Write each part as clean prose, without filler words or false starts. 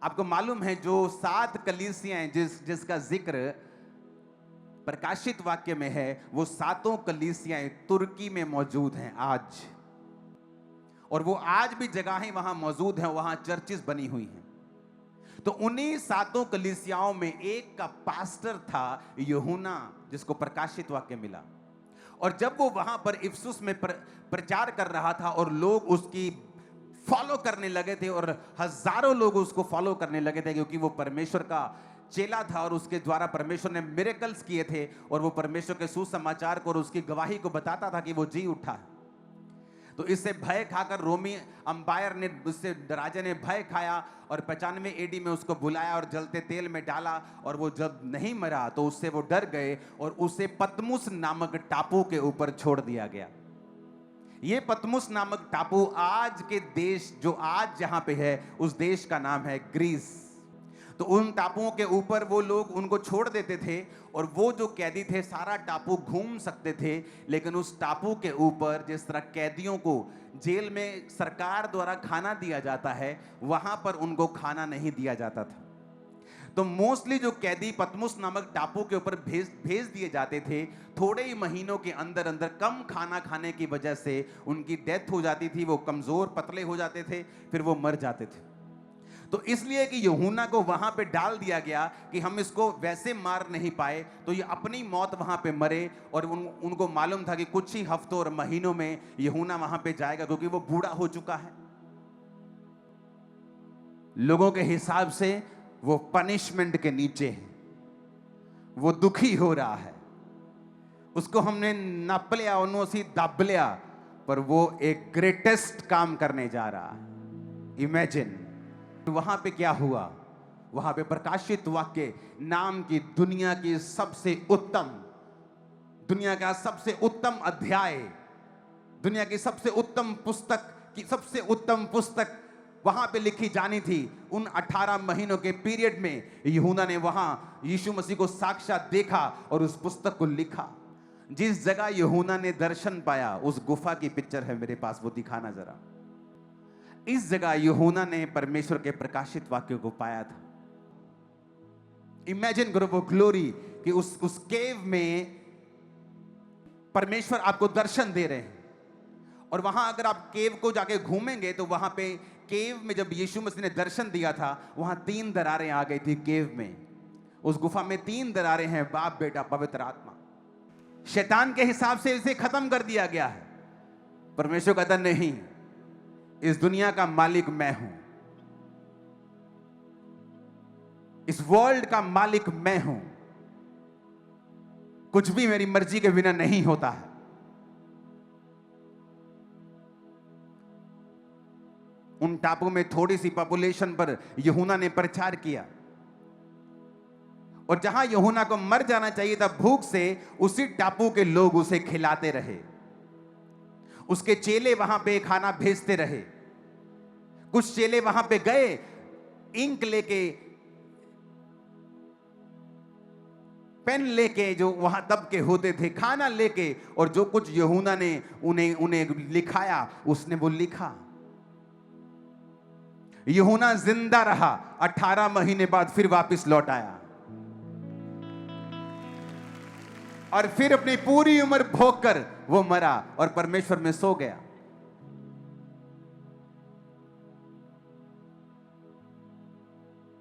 आपको मालूम है जो 7 कलीसियां जिसका जिक्र प्रकाशित वाक्य में है, वो 7 कलीसियां तुर्की में मौजूद हैं आज। और वो आज भी जगहें वहां मौजूद हैं, वहां चर्चेस बनी हुई हैं। तो उन्हीं 7 कलीसियाओं में एक का पास्टर था यूहन्ना, जिसको प्रकाशित वाक्य मिला। और जब वो वहां पर इफिसुस में प्रचार कर रहा था और लोग उसकी फॉलो करने लगे थे, और हजारों लोग उसको फॉलो करने लगे थे, क्योंकि वो परमेश्वर का चेला था और उसके द्वारा परमेश्वर ने मिरेकल्स किए थे, और वो परमेश्वर के सुसमाचार को और उसकी गवाही को बताता था कि वो जी उठा। तो इससे भय खाकर रोमी अंपायर ने, उससे राजा ने भय खाया और 95 एडी में उसको बुलाया और जलते तेल में डाला, और वो जब नहीं मरा तो उससे वो डर गए और उसे पतमुस नामक टापू के ऊपर छोड़ दिया गया। ये पतमुस नामक टापू आज के देश, जो आज जहां पे है, उस देश का नाम है ग्रीस। तो उन टापुओं के ऊपर वो लोग उनको छोड़ देते थे, और वो जो कैदी थे सारा टापू घूम सकते थे, लेकिन उस टापू के ऊपर जिस तरह कैदियों को जेल में सरकार द्वारा खाना दिया जाता है, वहां पर उनको खाना नहीं दिया जाता था। तो मोस्टली जो कैदी पतमुस नामक टापू के ऊपर भेज दिए जाते थे, थोड़े ही महीनों के अंदर अंदर कम खाना खाने की वजह से उनकी डेथ हो जाती थी, वो कमजोर पतले हो जाते थे, फिर वो मर जाते थे। तो इसलिए कि यूहन्ना को वहां पे डाल दिया गया कि हम इसको वैसे मार नहीं पाए, तो ये अपनी मौत वहां पे मरे। और उनको मालूम था कि कुछ ही हफ्तों और महीनों में यूहन्ना वहां पे जाएगा, क्योंकि वो बूढ़ा हो चुका है। लोगों के हिसाब से वो पनिशमेंट के नीचे है, वो दुखी हो रहा है, उसको हमने नप लिया, उन्होंने दब लिया, पर वो एक ग्रेटेस्ट काम करने जा रहा है। इमेजिन वहां पे क्या हुआ। वहां पे प्रकाशित वाक्य नाम की दुनिया की सबसे उत्तम, दुनिया का सबसे उत्तम अध्याय, दुनिया की सबसे उत्तम पुस्तक की सबसे उत्तम पुस्तक वहां पे लिखी जानी थी। उन 18 महीनों के पीरियड में यूहन्ना ने वहां यीशु मसीह को साक्षात देखा और उस पुस्तक को लिखा। जिस जगह यूहन्ना ने दर्शन पाया, उस गुफा की पिक्चर है मेरे पास, वो दिखाना जरा। इस जगह यूहन्ना ने परमेश्वर के प्रकाशित वाक्य को पाया था। इमेजिन करो वो ग्लोरी कि उस केव में परमेश्वर आपको दर्शन दे रहे हैं। और वहां अगर आप केव को जाके घूमेंगे तो वहां पे केव में जब यीशु मसीह ने दर्शन दिया था, वहां 3 दरारें आ गई थी केव में। उस गुफा में 3 दरारें हैं, बाप बेटा पवित्र आत्मा। शैतान के हिसाब से इसे खत्म कर दिया गया है। परमेश्वर कहता नहीं, इस दुनिया का मालिक मैं हूं, इस वर्ल्ड का मालिक मैं हूं, कुछ भी मेरी मर्जी के बिना नहीं होता है। उन टापू में थोड़ी सी पॉपुलेशन पर यूहन्ना ने प्रचार किया, और जहां यूहन्ना को मर जाना चाहिए था भूख से, उसी टापू के लोग उसे खिलाते रहे। उसके चेले वहां पे खाना भेजते रहे। कुछ चेले वहां पे गए इंक लेके, पेन लेके, जो वहां तब के होते थे, खाना लेके, और जो कुछ यूहन्ना ने उन्हें लिखाया, उसने वो लिखा। यूहन्ना जिंदा रहा, 18 महीने बाद फिर वापस लौट आया, और फिर अपनी पूरी उम्र भोग कर वो मरा और परमेश्वर में सो गया।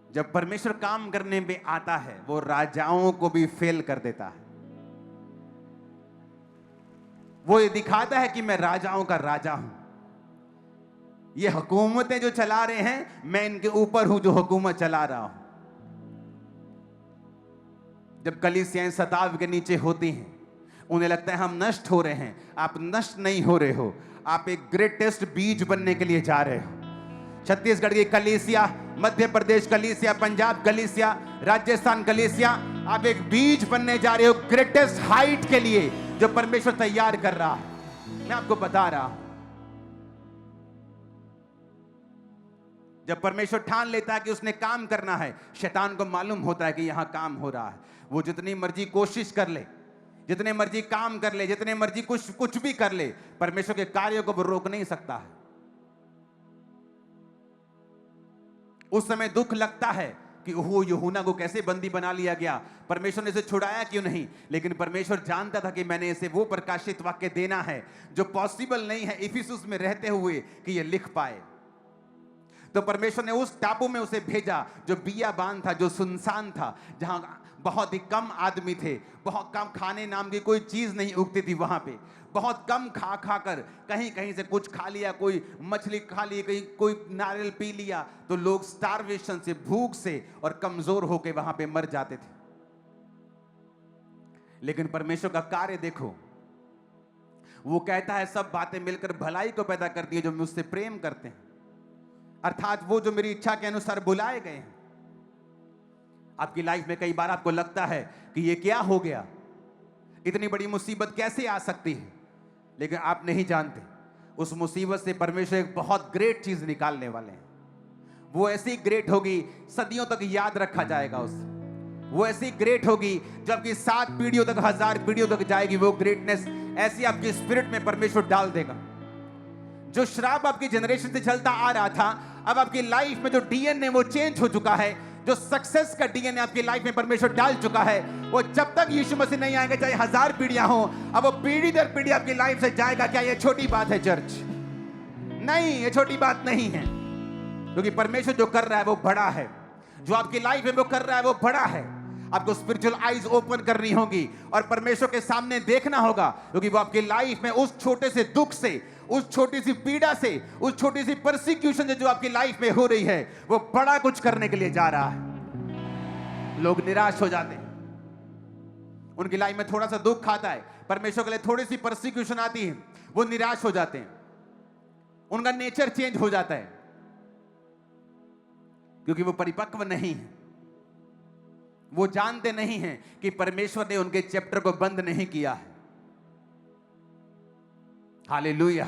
जब परमेश्वर काम करने में आता है, वो राजाओं को भी फेल कर देता है। वो ये दिखाता है कि मैं राजाओं का राजा हूं। ये हुकूमतें जो चला रहे हैं, मैं इनके ऊपर हूं जो हुकूमत चला रहा हूं। जब कलीसियाएं सताव के नीचे होती हैं, उन्हें लगता है हम नष्ट हो रहे हैं। आप नष्ट नहीं हो रहे हो, आप एक ग्रेटेस्ट बीज बनने के लिए जा रहे हो। छत्तीसगढ़ की कलीसिया, मध्य प्रदेश कलीसिया, पंजाब कलीसिया, राजस्थान कलीसिया, आप एक बीज बनने जा रहे हो ग्रेटेस्ट हाइट के लिए, जो परमेश्वर तैयार कर रहा है। मैं आपको बता रहा हूं, जब परमेश्वर ठान लेता है कि उसने काम करना है, शैतान को मालूम होता है कि यहां काम हो रहा है। वो जितनी मर्जी कोशिश कर ले, जितने मर्जी काम कर ले, जितने मर्जी कुछ भी कर ले, परमेश्वर के कार्यों को वो रोक नहीं सकता है। उस समय दुख लगता है कि ओह, यूहन्ना को कैसे बंदी बना लिया गया, परमेश्वर ने इसे छुड़ाया क्यों नहीं। लेकिन परमेश्वर जानता था कि मैंने इसे वो प्रकाशित वाक्य देना है जो पॉसिबल नहीं है इफिसुस में रहते हुए कि ये लिख पाए। तो परमेश्वर ने उस टापू में उसे भेजा जो बियाबान था, जो सुनसान था, जहां बहुत ही कम आदमी थे, बहुत कम खाने नाम की कोई चीज नहीं उगती थी वहां पे। बहुत कम खा खा कर कहीं कहीं से कुछ खा लिया, कोई मछली खा ली, कहीं कोई नारियल पी लिया, तो लोग स्टारवेशन से, भूख से और कमजोर होकर वहां पे मर जाते थे। लेकिन परमेश्वर का कार्य देखो, वो कहता है सब बातें मिलकर भलाई को पैदा करती है जो मुझसे प्रेम करते हैं, अर्थात वो जो मेरी इच्छा के अनुसार बुलाए गए हैं। आपकी लाइफ में कई बार आपको लगता है कि ये क्या हो गया, इतनी बड़ी मुसीबत कैसे आ सकती है, लेकिन आप नहीं जानते उस मुसीबत से परमेश्वर एक बहुत ग्रेट चीज निकालने वाले हैं। वो ऐसी ग्रेट होगी सदियों तक याद रखा जाएगा उसे। वो ऐसी ग्रेट होगी जबकि 7 पीढ़ियों तक, 1000 पीढ़ियों तक जाएगी। वो ग्रेटनेस ऐसी आपकी स्पिरिट में परमेश्वर डाल देगा। जो श्राप आपकी जनरेशन से चलता आ रहा था, अब आपकी लाइफ में जो डीएनए वो चेंज हो चुका है, जो सक्सेस का डीएनए आपकी लाइफ में परमेश्वर डाल चुका है, वो जब तक यीशु मसीह नहीं आएंगे, चाहे 1000 पीढ़ियां हो, अब वो पीढ़ी दर पीढ़ी आपकी लाइफ से जाएगा। क्या ये छोटी बात है चर्च? नहीं, ये छोटी बात नहीं है, क्योंकि परमेश्वर जो कर रहा है वो बड़ा है। जो आपकी लाइफ में वो कर रहा है वो बड़ा है। आपको स्पिरिचुअल आईज ओपन करनी होगी और परमेश्वर के सामने देखना होगा, क्योंकि वो आपकी लाइफ में उस छोटे से दुख से, उस छोटी सी पीड़ा से, उस छोटी सी परसिक्यूशन से जो आपकी लाइफ में हो रही है, वो बड़ा कुछ करने के लिए जा रहा है। लोग निराश हो जाते हैं, उनकी लाइफ में थोड़ा सा दुख आता है, परमेश्वर के लिए थोड़ी सी परसिक्यूशन आती है, वो निराश हो जाते हैं, उनका नेचर चेंज हो जाता है, क्योंकि वो परिपक्व नहीं है। वो जानते नहीं हैं कि परमेश्वर ने उनके चैप्टर को बंद नहीं किया है। हालेलुया।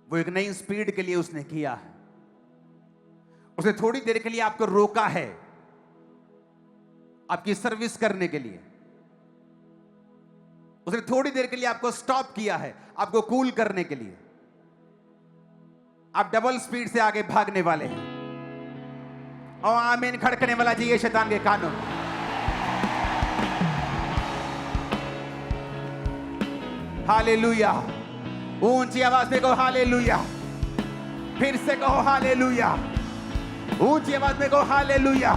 वो एक नई स्पीड के लिए उसने किया है। उसने थोड़ी देर के लिए आपको रोका है, आपकी सर्विस करने के लिए। उसने थोड़ी देर के लिए आपको स्टॉप किया है, आपको कूल करने के लिए। आप डबल स्पीड से आगे भागने वाले हैं। और आमीन खड़कने वाला चाहिए शैतान के कानों। हालेलुया। ऊंची आवाज में कहो हालेलुया। फिर से कहो हालेलुया। ऊंची आवाज में कहो हालेलुया।